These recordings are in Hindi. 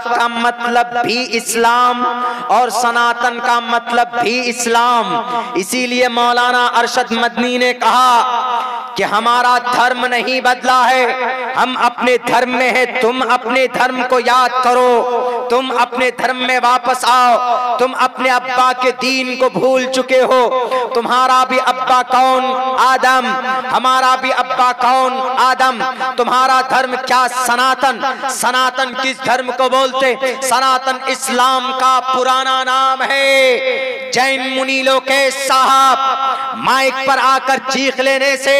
का मतलब भी इस्लाम और सनातन का मतलब भी इस्लाम। इसीलिए मौलाना अरशद मदनी ने कहा कि हमारा धर्म नहीं बदला है, हम अपने धर्म में हैं। तुम अपने धर्म को याद करो, तुम अपने धर्म में वापस आओ। तुम अपने अब्बा के दीन को भूल चुके हो। तुम्हारा भी अब्बा कौन? आदम। हमारा भी अब्बा कौन? आदम। तुम्हारा धर्म क्या? सनातन। सनातन किस धर्म को बोलते? सनातन इस्लाम का पुराना नाम है। जैन मुनि लोकेश साहब माइक पर आकर चीख लेने से,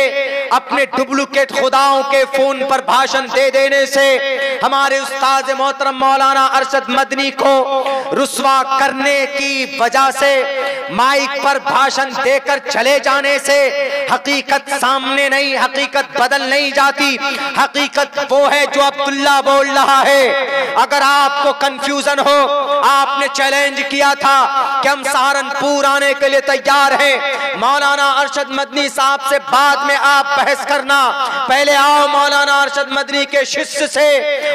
अपने डुप्लीकेट खुदाओं के फोन पर भाषण दे देने से, हमारे उस्ताद मोहतरम मौलाना अरशद मदनी को रुस्वा करने की वजह से, माइक पर भाषण देकर चले जाने से हकीकत सामने नहीं, हकीकत बदल नहीं जाती। हकीकत वो है जो अब्दुल्ला बोल रहा है। अगर आपको कंफ्यूजन हो, आपने चैलेंज किया था कि हम सहारनपुर आने के लिए तैयार हैं, मौलाना अरशद मदनी साहब से बाद में आप बहस करना। पहले आओ मौलाना अरशद मदनी के शिष्य से,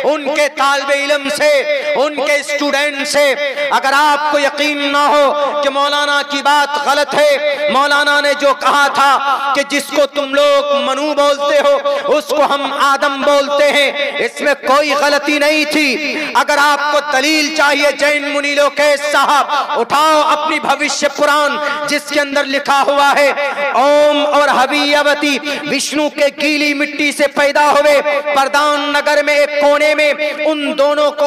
उनके तालिबे इल्म से, उनके स्टूडेंट से। अगर आपको यकीन ना हो कि मौलाना की बात गलत है, मौलाना ने जो कहा था कि जिसको तुम लोग मनु बोलते हो उसको हम आदम बोलते हैं, इसमें कोई गलती नहीं थी। अगर आपको दलील चाहिए जैन मुनि लोकेश साहब, उठाओ अपनी भविष्य पुराण जिसके अंदर लिखा हुआ है ओम और हवियवती विष्णु के गीली मिट्टी से पैदा हुए। प्रधान नगर में एक कोने में उन दोनों को,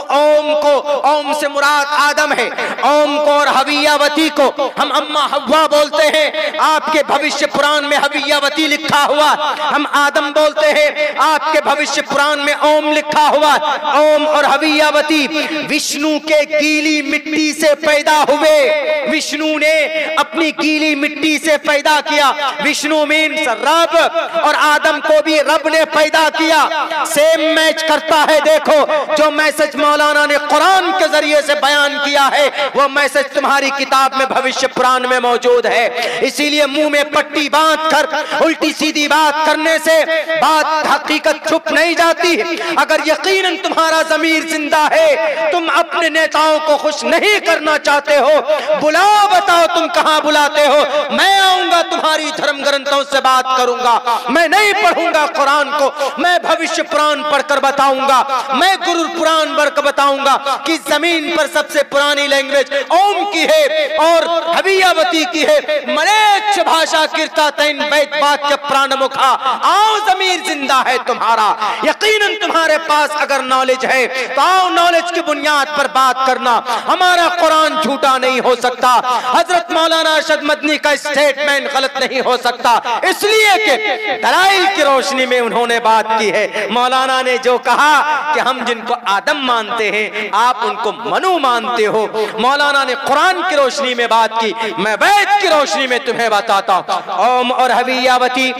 ओम से मुराद आदम है, ओम को और हवियावती को हम अम्मा हव्वा बोलते हैं। आपके भविष्य पुराण में हवियावती लिखा हुआ, हम आदम बोलते हैं। आपके भविष्य पुराण में ओम लिखा हुआ। ओम और हवियावती विष्णु के गीली मिट्टी से पैदा हुए। विष्णु ने अपनी गीली मिट्टी से पैदा किया। विष्णु मीन्स रब, और आदम को भी रब ने पैदा किया। सेम मैच करता है। देखो जो मैसेज मौलाना ने कुरान के जरिए से बयान किया है, वो मैसेज तुम्हारी किताब में भविष्य पुराण में मौजूद है। इसीलिए मुंह में पट्टी बांध कर उल्टी सीधी बात करने से बात हकीकत छुप नहीं जाती। अगर यकीनन तुम्हारा ज़मीर जिंदा है, तुम अपने नेताओं को खुश नहीं करना चाहते हो, बुलाओ, बताओ तुम कहां बुलाते हो। मैं आऊंगा, तुम्हारी धर्म ग्रंथों से बात करूंगा। मैं नहीं पढ़ूंगा कुरान को, मैं भविष्य पुराण पढ़कर बताऊंगा। मैं गुरु पुराण पढ़कर बताऊंगा कि जमीन पर सबसे पुरानी लैंग्वेज ओम की है और हवियावती की है। मलेच्छ भाषा कीर्ता तैन बैत वाक्य प्राण मुखा। आओ, जमीर जिंदा है तुम्हारा। यकीनन तुम्हारे पास अगर नॉलेज है तो आओ, नॉलेज की बुनियाद पर बात करना। हमारा कुरान झूठा नहीं हो सकता। हजरत मौलाना अरशद मदनी का स्टेटमेंट गलत नहीं हो सकता, इसलिए कि दलाइल की रोशनी में उन्होंने बात की है। मौलाना ने जो कहा कि हम जिनको आदम मानते हैं आप उनको मनु मानते हो, मौलाना ने कुरान की रोशनी में बात की। मैं वेद की रोशनी में तुम्हें बताता हूं। ओम और हवियावती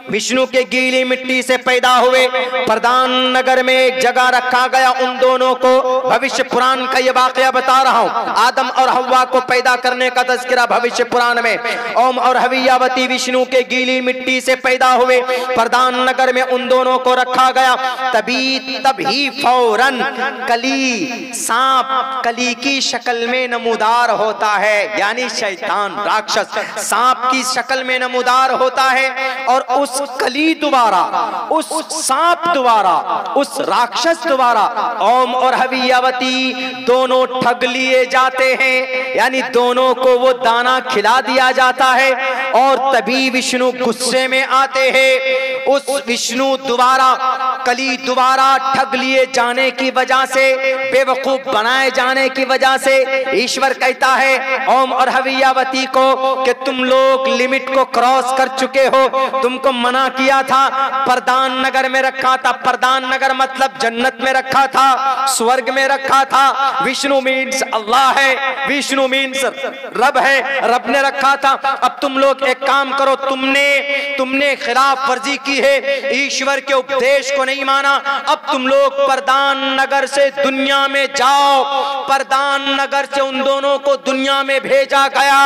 विष्णु के गीली मिट्टी से पैदा हुए। प्रधान नगर में एक जगह रखा गया उन दोनों को। भविष्य पुराण का यह वाकया बता रहा हूं। आदम और हव्वा को पैदा करने का तज़किरा भविष्य पुराण में। ओम और हवियावती विष्णु के गीली मिट्टी से पैदा हुए। प्रधान नगर में उन दोनों को रखा गया। तभी फौरन कली, सांप कली की शक्ल में नमूदार होता है, यानी शैतान राक्षस सांप की शक्ल में नमूदार होता है। और उस कली द्वारा, उस सांप द्वारा, उस राक्षस द्वारा ओम और हवियावती दोनों ठग लिए जाते हैं, यानी दोनों को वो दाना खिला दिया जाता है। और तभी विष्णु गुस्से में आते हैं। उस विष्णु द्वारा, कली द्वारा ठग लिए जाने की वजह से, बेवकूफ बनाए जाने की वजह से ईश्वर कहता है ओम और हवियावती को कि तुम लोग लिमिट को क्रॉस कर चुके हो। तुमको मना किया था, प्रधान नगर में रखा था। प्रधान नगर मतलब जन्नत में रखा था, स्वर्ग में रखा था। विष्णु मीन्स अल्लाह है, विष्णु मीन्स रब है, रब ने रखा था। अब तुम लोग एक काम करो, तुमने खिलाफ वर्जी की है, ईश्वर के उपदेश को नहीं माना। अब तुम लोग प्रधान नगर से दुनिया में जाओ। प्रधान नगर से उन दोनों को दुनिया में भेजा गया।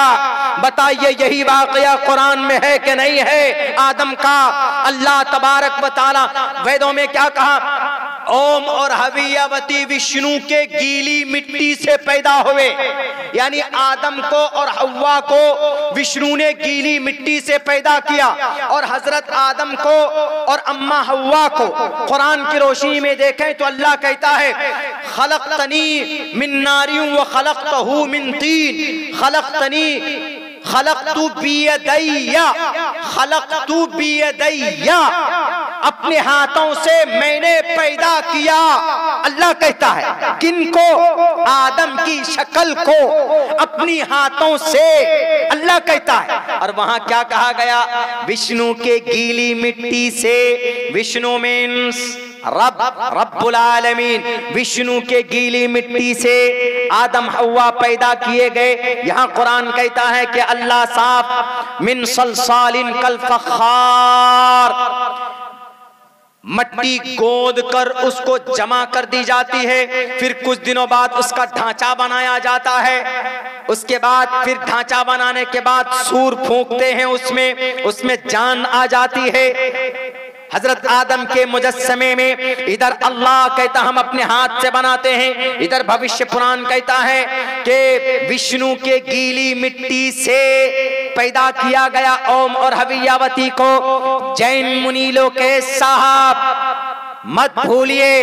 बताइए यही वाकया कुरान में है कि नहीं है? आदम का अल्लाह तबारक व तआला वेदों में क्या कहा? ओम और हवियावती विष्णु के गीली मिट्टी से पैदा हुए, यानी आदम को और हव्वा को विष्णु ने गीली मिट्टी से पैदा किया, और हजरत आदम को और अम्मा हव्वा को कुरान की रोशनी में देखें तो अल्लाह कहता है खलक़तनी मिन नारिन व खलक़तहू मिन तीन, खलक़तू बियदैया, अपने हाथों से मैंने पैदा किया। अल्लाह कहता है किनको? आदम की शक्ल को अपनी हाथों से, अल्लाह कहता है। और वहां क्या कहा गया? विष्णु के गीली मिट्टी से, विष्णु मीन्स रब्बुल आलमीन, विष्णु के गीली मिट्टी से आदम हव्वा पैदा किए गए। यहाँ कुरान कहता है कि अल्लाह साफ मिन सलसालिन कल फख्खार, मट्टी गोद कर उसको जमा कर दी जाती है, फिर कुछ दिनों बाद उसका ढांचा बनाया जाता है, उसके बाद फिर ढांचा बनाने के बाद सूर फूंकते हैं, उसमें जान आ जाती है। हजरत आदम के मुजस्समे में इधर अल्लाह कहता हम अपने हाथ से बनाते हैं, इधर भविष्य पुराण कहता है कि विष्णु के गीली मिट्टी से पैदा किया गया ओम और हवियावती को। जैन मुनीलों के साहब मत भूलिए,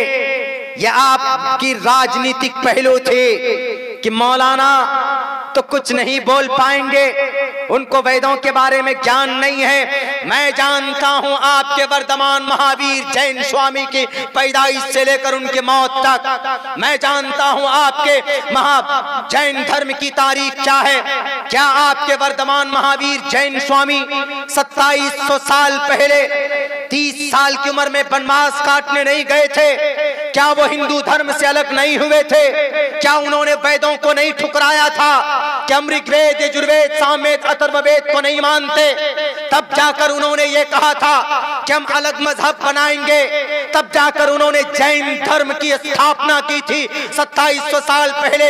ये आपकी राजनीतिक पहलू थे कि मौलाना तो कुछ नहीं बोल पाएंगे, उनको वेदों के बारे में ज्ञान नहीं है। मैं जानता हूं आपके वर्तमान महावीर जैन स्वामी की पैदाइश से लेकर उनके मौत तक, मैं जानता हूं आपके महा जैन धर्म की तारीख क्या है। क्या आपके वर्तमान महावीर जैन स्वामी 2700 साल पहले 30 साल की उम्र में वनवास काटने नहीं गए थे? क्या वो हिंदू धर्म से अलग नहीं हुए थे? क्या उन्होंने वेदों को नहीं ठुकराया था? क्या ऋग्वेद, यजुर्वेद, सामवेद, अथर्ववेद को नहीं मानते? तब जाकर उन्होंने ये कहा था कि हम अलग मजहब बनाएंगे, तब जाकर उन्होंने जैन धर्म की स्थापना की थी 2700 साल पहले।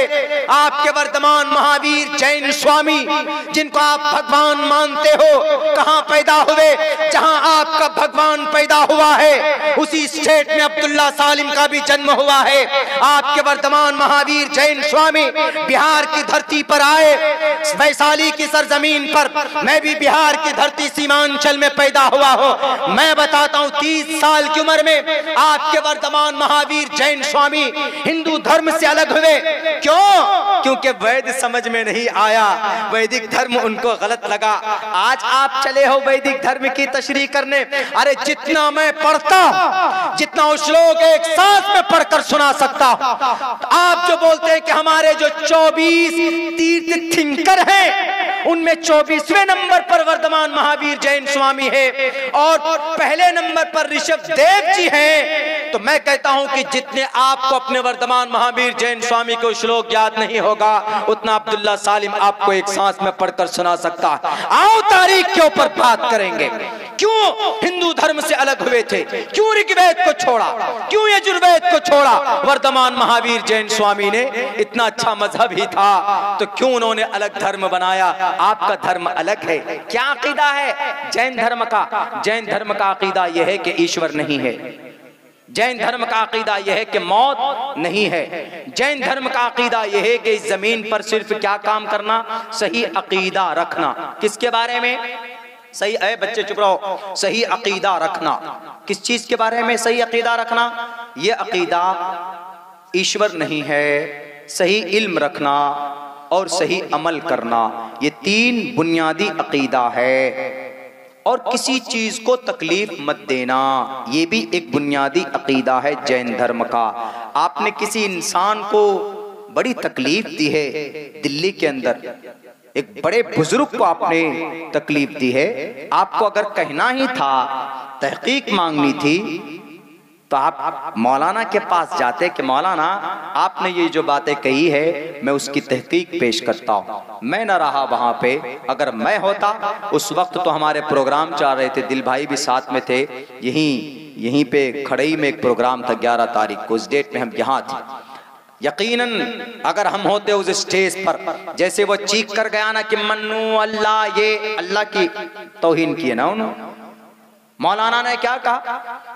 आपके वर्तमान महावीर जैन स्वामी जिनको आप भगवान मानते हो, कहां पैदा हुए? जहां आपका भगवान पैदा हुआ है उसी स्टेट में अब्दुल्ला सालिम का भी जन्म हुआ है। आपके वर्तमान महावीर जैन स्वामी बिहार की धरती पर आए, वैशाली की सरजमीन पर। मैं भी बिहार की धरती सीमांचल में पैदा हुआ हूं। मैं बताता हूं 30 साल की उम्र में आपके वर्तमान महावीर जैन स्वामी हिंदू धर्म से अलग हुए। क्यों? क्योंकि वैद समझ में नहीं आया, वैदिक धर्म उनको गलत लगा। आज आप चले हो वैदिक धर्म की तशरीह करने, अरे जितना मैं पढ़ता हूं, जितना उस लोग एक सांस में पढ़कर सुना सकता हूं। आप जो बोलते हैं कि हमारे जो 24 तीर्थ थिंकर हैं, उनमें 24वें नंबर पर वर्तमान महावीर जैन स्वामी है और पहले नंबर पर ऋषभ देव जी हैं, तो मैं कहता हूं कि जितने आपको अपने वर्तमान महावीर जैन स्वामी को श्लोक याद नहीं होगा, उतना अब्दुल्ला सालिम आपको एक सांस में पढ़कर सुना सकता है। आओ तारीख के ऊपर बात करेंगे। क्यों हिंदू धर्म से अलग हुए थे? क्यों ऋग्वेद को छोड़ा? क्यों यजुर्वेद को छोड़ा? वर्तमान महावीर जैन स्वामी ने इतना अच्छा मजहब ही था, तो क्यों उन्होंने अलग धर्म बनाया? आपका धर्म अलग है। क्या अकीदा है जैन धर्म का? जैन धर्म का अकीदा यह है कि ईश्वर नहीं है। जैन धर्म का अकीदा यह है कि मौत नहीं है। जैन धर्म का अकीदा यह है कि इस जमीन पर सिर्फ क्या काम करना? सही अकीदा रखना। किसके बारे में? सही है बच्चे चुप रहो। सही अकीदा रखना। किस चीज के बारे में सही अकीदा रखना? ये अकीदा ईश्वर नहीं है, सही इल्म रखना और सही अमल करना, ये 3 बुनियादी अकीदा है। और किसी चीज को तकलीफ मत देना, ये भी एक बुनियादी अकीदा है जैन धर्म का। आपने किसी इंसान को बड़ी तकलीफ दी है, दिल्ली के अंदर एक बड़े बुजुर्ग को आपने तकलीफ दी है, आपको अगर कहना ही था, तहकीक मांगनी थी, तो आप मौलाना के पास जाते कि मौलाना आपने ये जो बातें कही है मैं उसकी तहकीक पेश करता हूँ। मैं न रहा वहाँ पे, अगर मैं होता उस वक्त तो हमारे प्रोग्राम चल रहे थे, दिल भाई भी साथ में थे, यहीं पे खड़ई में एक प्रोग्राम था 11 तारीख को, उस डेट में हम यहाँ थे। यकीनन अगर हम होते उस स्टेज पर, जैसे वो चीख कर गया ना कि मन्नू अल्लाह, ये अल्लाह की तौहीन की है ना उन्होंने, मौलाना ने क्या कहा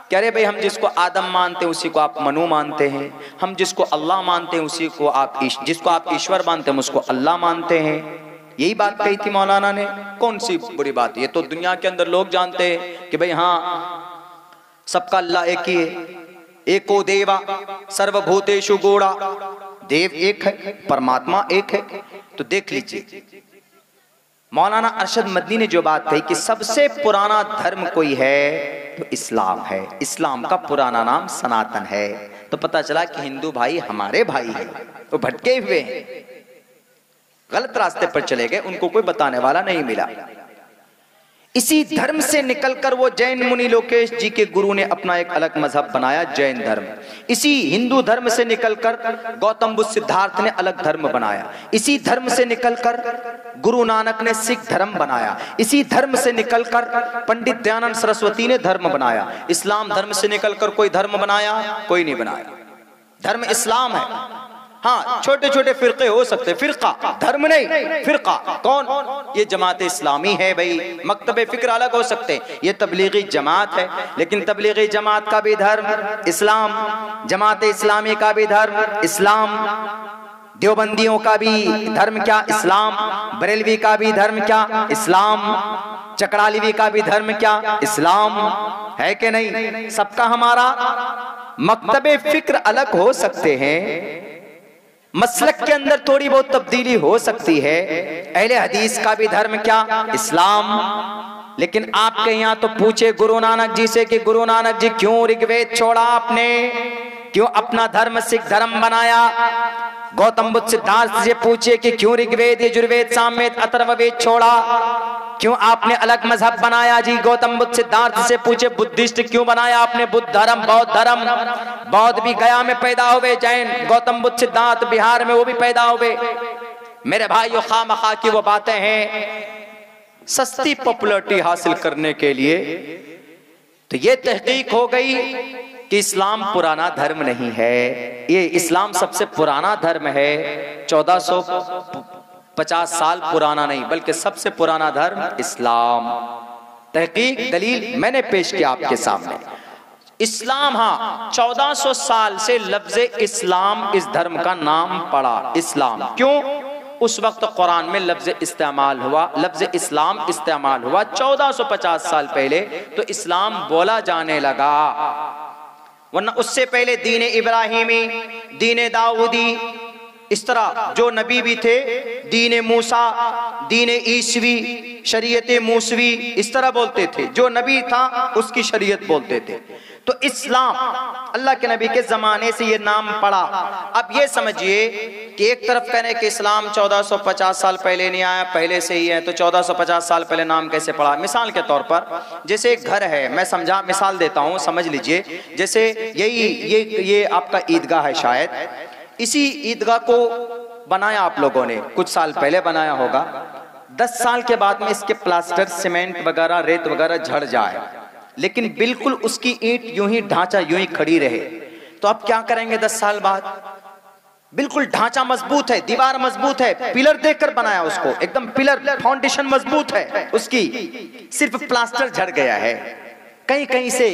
कि अरे भाई हम जिसको आदम मानते हैं उसी को आप मनु मानते हैं, हम जिसको अल्लाह मानते हैं उसी को आप जिसको आप ईश्वर मानते हैं उसको अल्लाह मानते हैं। यही बात कही थी मौलाना ने। कौन सी बुरी बात, ये तो दुनिया के अंदर लोग जानते हैं कि भाई हाँ सबका अल्लाह एक ही है, एको देवा सर्वभूतेषु गूढ़ा, देव एक है, परमात्मा एक है। तो देख लीजिए मौलाना अरशद मदनी ने जो बात कही कि सबसे पुराना धर्म कोई है तो इस्लाम है, इस्लाम का पुराना नाम सनातन है। तो पता चला कि हिंदू भाई हमारे भाई हैं, वो भटके हुए हैं, गलत रास्ते पर चले गए, उनको कोई बताने वाला नहीं मिला। इसी धर्म से निकलकर वो जैन मुनि लोकेश जी के गुरु ने अपना एक अलग मजहब बनाया, जैन धर्म। इसी हिंदू धर्म से निकलकर गौतम बुद्ध सिद्धार्थ ने अलग धर्म बनाया। इसी धर्म से निकलकर गुरु नानक ने सिख धर्म बनाया। इसी धर्म से निकलकर पंडित दयानंद सरस्वती ने धर्म बनाया। इस्लाम धर्म से निकलकर कोई धर्म बनाया? कोई नहीं बनाया। धर्म इस्लाम है। हाँ, छोटे छोटे फिरके हो सकते, फिरका धर्म नहीं, फिरका कौन? ये जमात इस्लामी है भाई। मकतबे फिक्र अलग हो सकते, ये तबलीगी जमात है, लेकिन तबलीगी जमात का भी धर्म इस्लाम, जमात इस्लामी का भी धर्म इस्लाम, देवबंदियों का भी धर्म क्या? इस्लाम, बरेलवी का भी धर्म क्या? इस्लाम, चकड़ालीवी का भी धर्म क्या? इस्लाम है कि नहीं? सबका हमारा मकतबे फिक्र अलग हो सकते हैं, मसलक के अंदर थोड़ी बहुत तब्दीली हो सकती है। अहले हदीस का भी धर्म क्या? इस्लाम। लेकिन आपके यहाँ तो पूछे गुरु नानक जी से कि गुरु नानक जी क्यों ऋग्वेद छोड़ा आपने, क्यों अपना धर्म सिख धर्म बनाया? गौतम बुद्ध सिद्धार्थ से पूछे कि क्यों ऋग्वेद यजुर्वेद सामवेद अथर्ववेद छोड़ा, क्यों आपने अलग मजहब बनाया? जी गौतम बुद्ध सिद्धार्थ से पूछे बुद्धिस्ट क्यों बनाया आपने, बुद्ध धर्म बौद्ध धर्म? बौद्ध भी गया में पैदा हुए, जैन गौतम बुद्ध सिद्धार्थ बिहार में वो भी पैदा हुए। मेरे भाइयों, खामखा की वो बातें हैं सस्ती पॉपुलैरिटी हासिल करने के लिए। तो ये तहकीक हो गई कि इस्लाम पुराना धर्म नहीं है। ये इस्लाम सबसे पुराना धर्म है, 1450 साल पुराना नहीं, बल्कि सबसे पुराना धर्म इस्लाम। तहकीक दलील मैंने पेश किया आपके सामने। इस्लाम, हाँ 1400 साल से लफ्ज इस्लाम इस धर्म का नाम पड़ा, इस्लाम। क्यों? उस वक्त कुरान में लफ्ज इस्तेमाल हुआ, लफ्ज इस्लाम इस्तेमाल हुआ 1450 साल पहले, तो इस्लाम बोला जाने लगा। वरना उससे पहले दीन इब्राहिमी, दीन दाऊदी, इस तरह जो नबी भी थे, दीन मूसा, दीन ईसवी, शरीयत मूसवी, इस तरह बोलते थे। जो नबी था उसकी शरीयत बोलते थे। तो इस्लाम अल्लाह के नबी के जमाने से ये नाम पड़ा। अब ये समझिए कि एक तरफ कहने कि इस्लाम 1450 साल पहले नहीं आया, पहले से ही है, तो 1450 साल पहले नाम कैसे पड़ा? मिसाल के तौर पर जैसे एक घर है, मैं समझा मिसाल देता हूँ, समझ लीजिए। जैसे ये आपका ईदगाह है, शायद इसी ईदगाह को बनाया आप लोगों ने, कुछ साल पहले बनाया होगा। 10 साल के बाद में इसके प्लास्टर, सीमेंट वगैरह, रेत वगैरह झड़ जाए, लेकिन बिल्कुल उसकी ईंट यूं ही, ढांचा यूं ही खड़ी रहे, तो आप क्या करेंगे? 10 साल बाद बिल्कुल ढांचा मजबूत है, दीवार मजबूत है, पिलर देकर बनाया उसको, एकदम पिलर फाउंडेशन मजबूत है उसकी, सिर्फ प्लास्टर झड़ गया है, कहीं कहीं से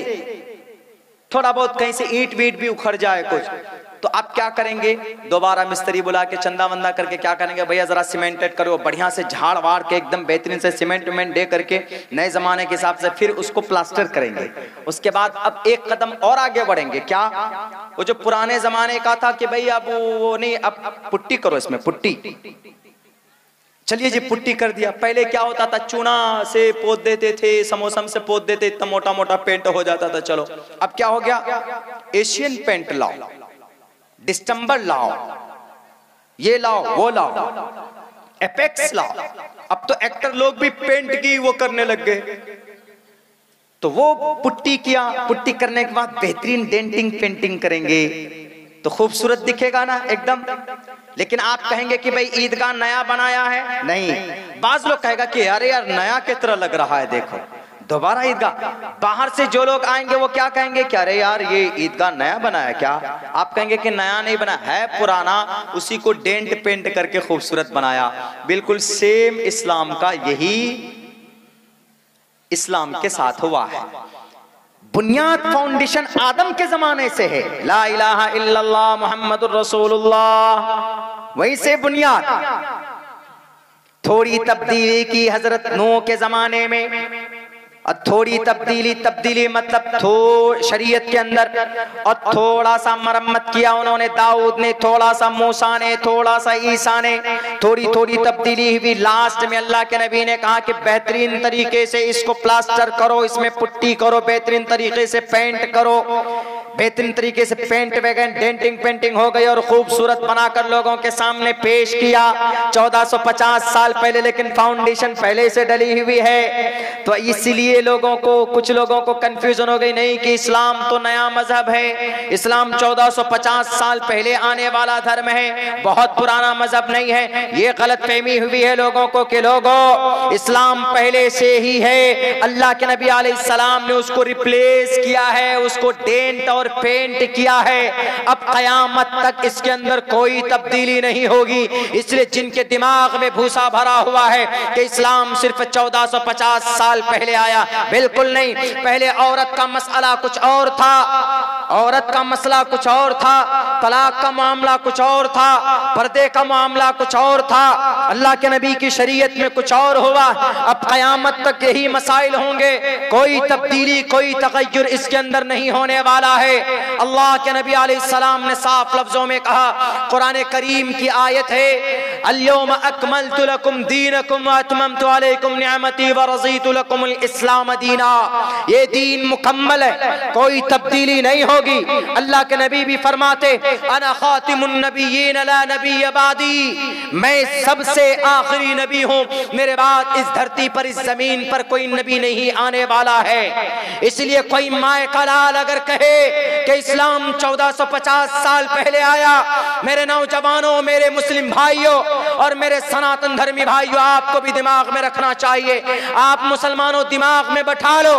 थोड़ा बहुत, कहीं से ईंट वीट भी उखड़ जाए कुछ, तो आप क्या करेंगे? दोबारा मिस्त्री बुला के चंदा वंदा करके क्या करेंगे? भैया जरा सीमेंटेड करो, बढ़िया से झाड़ वाड़ के एकदम बेहतरीन से सीमेंट विमेंट दे करके नए जमाने के हिसाब से फिर उसको प्लास्टर करेंगे। उसके बाद अब एक कदम और आगे बढ़ेंगे। क्या? वो जो पुराने जमाने का था कि भाई अब वो नहीं, अब पुट्टी करो, इसमें पुट्टी, चलिए जी पुट्टी कर दिया। पहले क्या होता था? चूना से पोत देते थे, समोसम से पोत देते, इतना मोटा मोटा पेंट हो जाता था। चलो अब क्या हो गया? एशियन पेंट लाओ, डिस्टेंबर लाओ, ये लाओ, वो लाओ, एपेक्स लाओ। अब तो एक्टर लोग भी पेंट की वो करने लग गए। तो वो पुट्टी किया, पुट्टी करने के बाद बेहतरीन डेंटिंग पेंटिंग करेंगे तो खूबसूरत दिखेगा ना एकदम। लेकिन आप कहेंगे कि भाई ईदगाह नया बनाया है, नहीं। बाज लोग कहेगा कि अरे यार नया की तरह लग रहा है, देखो दोबारा ईदगाह। बाहर से जो लोग आएंगे वो क्या कहेंगे कि अरे यार ये ईदगाह नया बनाया क्या? आप कहेंगे कि नया नहीं बना है, पुराना, उसी को डेंट पेंट करके खूबसूरत बनाया। बिल्कुल सेम इस्लाम का यही इस्लाम के साथ हुआ है। बुनियाद फाउंडेशन आदम के जमाने से है, ला इलाहा इल्लल्लाह मुहम्मदुर रसूलुल्लाह, वहीं से बुनियाद। थोड़ी तब्दीली की हजरत नूह के जमाने में, और थोड़ी तब्दीली मतलब शरीयत के अंदर, और थोड़ा सा मरम्मत किया उन्होंने, दाऊद ने थोड़ा सा, मूसा ने थोड़ा सा, ईसा ने थोड़ी थोड़ी तब्दीली हुई। लास्ट में अल्लाह के नबी ने कहा कि बेहतरीन तरीके से इसको प्लास्टर करो, इसमें पुट्टी करो, बेहतरीन तरीके से पेंट करो। बेहतरीन तरीके से पेंट वगैरह डेंटिंग पेंटिंग हो गई और खूबसूरत बनाकर लोगों के सामने पेश किया 1450 साल पहले, लेकिन फाउंडेशन पहले से डली हुई है। तो इसलिए लोगों को, कुछ लोगों को कंफ्यूजन हो गई, नहीं कि इस्लाम तो नया मजहब है, इस्लाम 1450 साल पहले आने वाला धर्म है, बहुत पुराना मजहब नहीं है। ये गलतफहमी हुई है लोगों को कि लोगों इस्लाम पहले से ही है, अल्लाह के नबी अलैहिस्सलाम ने उसको रिप्लेस किया है, उसको डेंट और पेंट किया है, अब कयामत तक इसके अंदर कोई तब्दीली नहीं होगी। इसलिए जिनके दिमाग में भूसा भरा हुआ है कि इस्लाम सिर्फ 1450 साल पहले आया, बिल्कुल नहीं। पहले औरत का मसला कुछ और था, औरत का मसला कुछ और था, तलाक का मामला कुछ और था, पर्दे का मामला कुछ और था, अल्लाह के नबी की शरीयत में कुछ और हुआ। अब कयामत तक यही मसाइल होंगे, कोई तब्दीली कोई तगय्युर इसके अंदर नहीं होने वाला है। अल्लाह के नबी अलैहिस्सलाम ने साफ लफ्जों में कहा, कुरान करीम की आयत है, अल-यौमा अकमलतु लकुम दीनकुम व अतममतु अलैकुम निअमती व रज़ीतु लकुमुल इस्लाम दीना। ये दीन मुकम्मल है, कोई तब्दीली नहीं होगी। अल्लाह के नबी भी फरमाते, अना खातिमुन नबिय्यीन ला नबिय्य बादी, मैं सबसे आखिरी नबी हूँ, मेरे बाद इस धरती पर, इस जमीन पर कोई नबी नहीं आने वाला है। इसलिए कोई माए का लाल अगर कहे कि इस्लाम 1450 साल पहले आया, मेरे नौजवानों, मेरे मुस्लिम भाइयों और मेरे सनातन धर्मी भाइयों, आपको भी दिमाग में रखना चाहिए, आप मुसलमानों दिमाग में बैठा लो,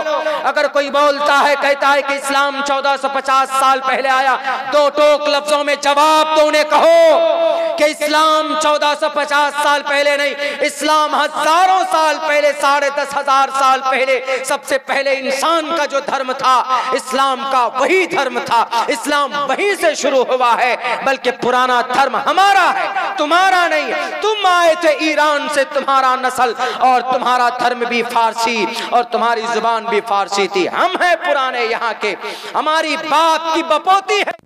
अगर कोई बोलता है, कहता है कि इस्लाम 1450 साल पहले आया, दो टोक लफ्जों में जवाब दो, उन्हें कहो कि इस्लाम 1450 साल पहले नहीं, इस्लाम हजारों साल पहले, 10,500 साल पहले, सबसे पहले इंसान का जो धर्म था, इस्लाम का वही धर्म था, इस्लाम वहीं से शुरू हुआ है। बल्कि पुराना धर्म हमारा है, तुम्हारा नहीं। तुम आए थे ईरान से, तुम्हारा नस्ल और तुम्हारा धर्म भी फारसी और तुम्हारी जुबान भी फारसी थी, हम हैं पुराने यहाँ के, हमारी बाप की बपोती है।